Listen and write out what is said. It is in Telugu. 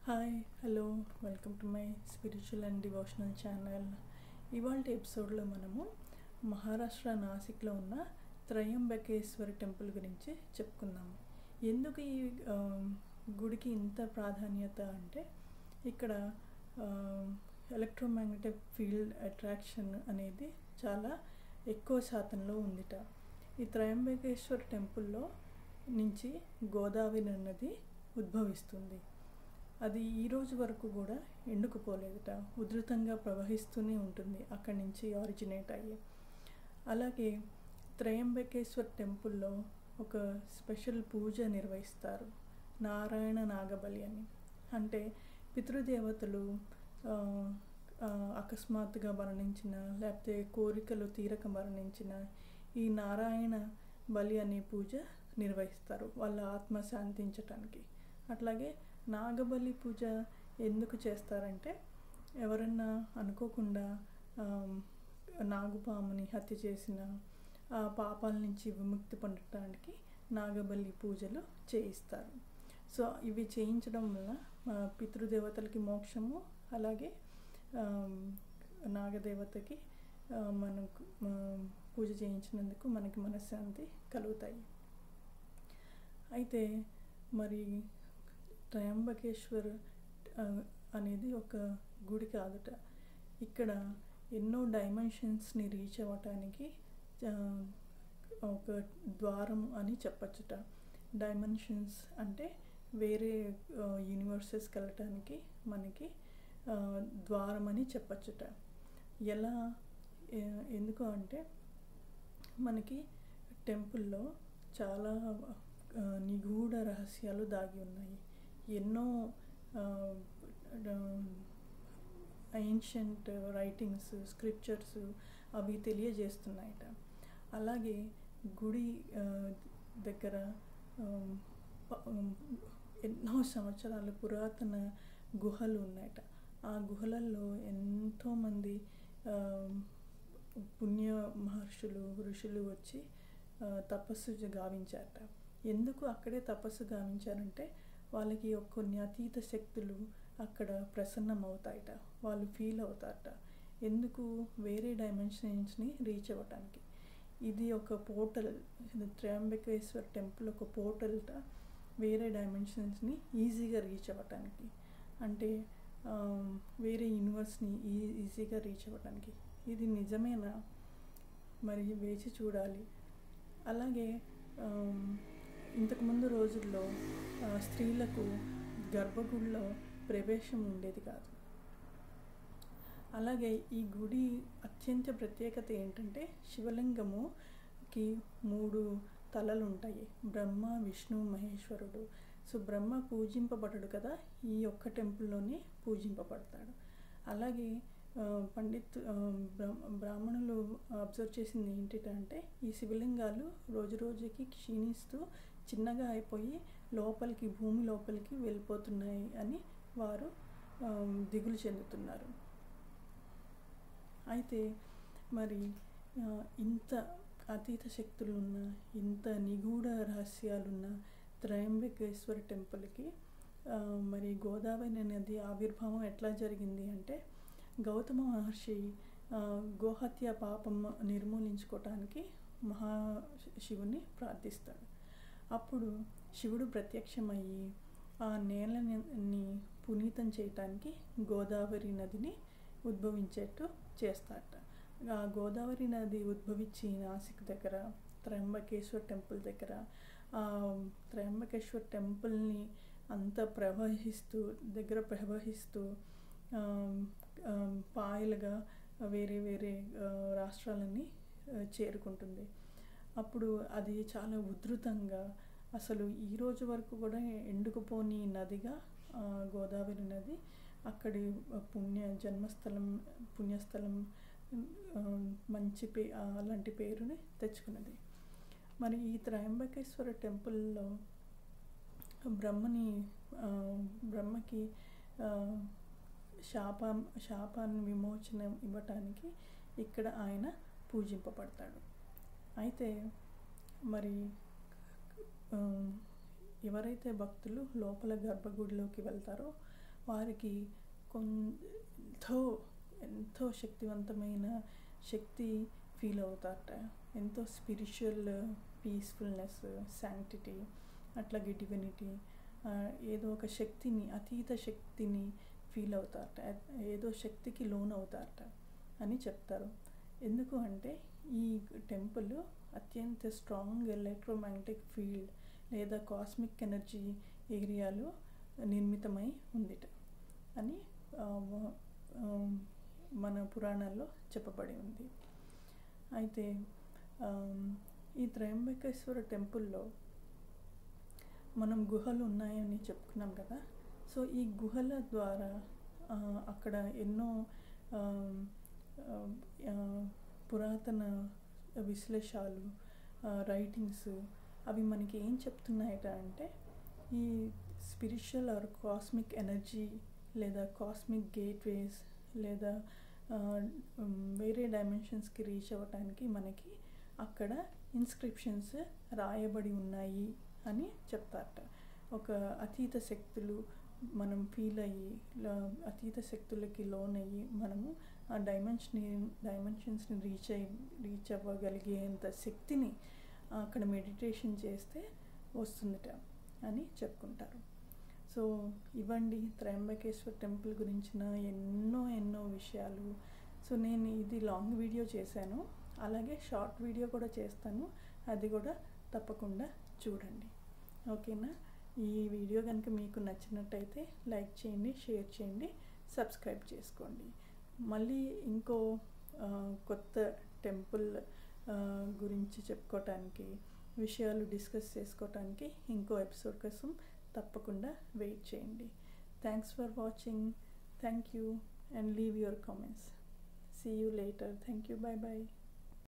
Hi hello welcome to my spiritual and devotional channel. ఇవాళ ఎపిసోడ్లో మనము మహారాష్ట్ర నాసిక్లో ఉన్న త్రయంబకేశ్వర టెంపుల్ గురించి చెప్పుకుందాము. ఎందుకు ఈ గుడికి ఇంత ప్రాధాన్యత అంటే ఇక్కడ ఎలక్ట్రోమాగ్నెటిక్ ఫీల్డ్ అట్రాక్షన్ అనేది చాలా ఎక్కువ శాతంలో ఉందిట. ఈ త్రయంబకేశ్వర టెంపుల్లో నుంచి గోదావరి నది ఉద్భవిస్తుంది. అది ఈరోజు వరకు కూడా ఎండుకుపోలేదుట, ఉధృతంగా ప్రవహిస్తూనే ఉంటుంది అక్కడి నుంచి ఆరిజినేట్ అయ్యి. అలాగే త్రయంబకేశ్వర్ టెంపుల్లో ఒక స్పెషల్ పూజ నిర్వహిస్తారు, నారాయణ నాగబలి అని. అంటే పితృదేవతలు అకస్మాత్తుగా మరణించిన, లేకపోతే కోరికలు తీరక మరణించిన ఈ నారాయణ బలి అనే పూజ నిర్వహిస్తారు వాళ్ళ ఆత్మ శాంతించటానికి. అట్లాగే నాగబలి పూజ ఎందుకు చేస్తారంటే ఎవరన్నా అనుకోకుండా నాగుపాముని హత్య చేసిన ఆ పాపాల నుంచి విముక్తి పొందడానికి నాగబలి పూజలు చేయిస్తారు. సో ఇవి చేయించడం వల్ల పితృదేవతలకి మోక్షము, అలాగే నాగదేవతకి మనకు పూజ చేయించినందుకు మనకి మనశ్శాంతి కలుగుతాయి. అయితే మరి త్రయంబకేశ్వర్ అనేది ఒక గుడి కాదుట, ఇక్కడ ఎన్నో డైమెన్షన్స్ని రీచ్ అవ్వటానికి ఒక ద్వారం అని చెప్పచ్చుట. డైమెన్షన్స్ అంటే వేరే యూనివర్సెస్కి వెళ్ళటానికి మనకి ద్వారం అని చెప్పచ్చుట. ఎలా ఎందుకు అంటే మనకి టెంపుల్లో చాలా నిగూఢ రహస్యాలు దాగి ఉన్నాయి. ఎన్నో ఏన్షియంట్ రైటింగ్స్, స్క్రిప్చర్స్ అవి తెలియజేస్తున్నాయట. అలాగే గుడి దగ్గర ఎన్నో సంవత్సరాల పురాతన గుహలు ఉన్నాయట. ఆ గుహలలో ఎంతోమంది పుణ్య మహర్షులు, ఋషులు వచ్చి తపస్సు గావించారట. ఎందుకు అక్కడే తపస్సు గావించారంటే వాళ్ళకి కొన్ని అతీత శక్తులు అక్కడ ప్రసన్నమవుతాయట, వాళ్ళు ఫీల్ అవుతారట. ఎందుకు? వేరే డైమెన్షన్స్ని రీచ్ అవ్వటానికి. ఇది ఒక పోర్టల్, త్రయంబకేశ్వర్ టెంపుల్ ఒక పోర్టల్ట వేరే డైమెన్షన్స్ని ఈజీగా రీచ్ అవ్వటానికి. అంటే వేరే యూనివర్స్ని ఈజీగా రీచ్ అవ్వటానికి. ఇది నిజమేనా? మరి వేచి చూడాలి. అలాగే ఇంతకుముందు రోజుల్లో స్త్రీలకు గర్భగుడిలో ప్రవేశం ఉండేది కాదు. అలాగే ఈ గుడి అత్యంత ప్రత్యేకత ఏంటంటే శివలింగముకి 3 తలలు ఉంటాయి, బ్రహ్మ, విష్ణు, మహేశ్వరుడు. సో బ్రహ్మ పూజింపబడడు కదా, ఈ ఒక్క టెంపుల్లోనే పూజింపబడతాడు. అలాగే బ్రాహ్మణులు అబ్జర్వ్ చేసింది ఏంటంటే ఈ శివలింగాలు రోజు రోజుకి క్షీణిస్తూ చిన్నగా అయిపోయి లోపలికి, భూమి లోపలికి వెళ్ళిపోతున్నాయి అని వారు దిగులు చెందుతున్నారు. అయితే మరి ఇంత అతీత శక్తులున్న, ఇంత నిగూఢ రహస్యాలున్న త్రయంబకేశ్వర టెంపుల్కి మరి గోదావరి నది ఆవిర్భావం ఎట్లా జరిగింది అంటే గౌతమ మహర్షి గోహత్య పాపం నిర్మూలించుకోవటానికి మహాశివుని ప్రార్థిస్తాడు. అప్పుడు శివుడు ప్రత్యక్షమయ్యి ఆ నేలని పునీతం చేయటానికి గోదావరి నదిని ఉద్భవించేట్టు చేస్తాడట. ఆ గోదావరి నది ఉద్భవించి నాసిక్ దగ్గర త్రయంబకేశ్వర్ టెంపుల్ దగ్గర త్రయంబకేశ్వర్ టెంపుల్ని అంత ప్రవహిస్తూ పాయలుగా వేరే వేరే రాష్ట్రాలని చేరుకుంటుంది. అప్పుడు అది చాలా ఉధృతంగా, అసలు ఈరోజు వరకు కూడా ఎండుకుపోని నదిగా గోదావరి నది అక్కడి పుణ్యస్థలం మంచి అలాంటి పేరుని తెచ్చుకున్నది. మరి ఈ త్రయంబకేశ్వర టెంపుల్లో బ్రహ్మకి శాపాన్ని విమోచన ఇవ్వటానికి ఇక్కడ ఆయన పూజింపబడతాడు. అయితే మరి ఎవరైతే భక్తులు లోపల గర్భగుడిలోకి వెళ్తారో వారికి ఎంతో శక్తివంతమైన శక్తి ఫీల్ అవుతారట. ఎంతో స్పిరిచువల్ పీస్ఫుల్నెస్, శాంక్టిటీ, అట్లాగే డివినిటీ, ఏదో ఒక శక్తిని, అతీత శక్తిని ఫీల్ అవుతారట, ఏదో శక్తికి లోన్ అవుతారట అని చెప్తారు. ఎందుకు అంటే ఈ టెంపుల్ అత్యంత స్ట్రాంగ్ ఎలక్ట్రోమాగ్నెటిక్ ఫీల్డ్ లేదా కాస్మిక్ ఎనర్జీ ఏరియాలో నిర్మితమై ఉందిట అని మన పురాణాల్లో చెప్పబడి ఉంది. అయితే ఈ త్రయంబకేశ్వర టెంపుల్లో మనం గుహలు ఉన్నాయని చెప్పుకున్నాం కదా. సో ఈ గుహల ద్వారా అక్కడ ఎన్నో పురాతన విశ్లేషాలు, రైటింగ్స్ అవి మనకి ఏం చెప్తున్నాయట అంటే ఈ స్పిరిచువల్ ఆర్ కాస్మిక్ ఎనర్జీ లేదా కాస్మిక్ గేట్వేస్ లేదా వేరే డైమెన్షన్స్కి రీచ్ అవ్వటానికి మనకి అక్కడ ఇన్స్క్రిప్షన్స్ రాయబడి ఉన్నాయి అని చెప్తారట. ఒక అతీత శక్తులు మనం ఫీల్ అయ్యి, అతీత శక్తులకి లోన్ అయ్యి మనము ఆ డైమెన్షన్స్ని రీచ్ అవ్వగలిగేంత శక్తిని అక్కడ మెడిటేషన్ చేస్తే వస్తుందిట అని చెప్పుకుంటారు. సో ఇవ్వండి త్రయంబకేశ్వర టెంపుల్ గురించిన ఎన్నో విషయాలు. సో నేను ఇది లాంగ్ వీడియో చేశాను, అలాగే షార్ట్ వీడియో కూడా చేస్తాను, అది కూడా తప్పకుండా చూడండి. ఓకేనా? ఈ వీడియో కనుక మీకు నచ్చినట్టయితే లైక్ చేయండి, షేర్ చేయండి, సబ్స్క్రైబ్ చేసుకోండి. మళ్ళీ ఇంకో కొత్త టెంపుల్ గురించి చెప్పుకోవటానికి, విషయాలు డిస్కస్ చేసుకోవటానికి ఇంకో ఎపిసోడ్ కోసం తప్పకుండా వెయిట్ చేయండి. Thanks for watching. Thank you and leave your comments. See you later. Thank you. Bye bye.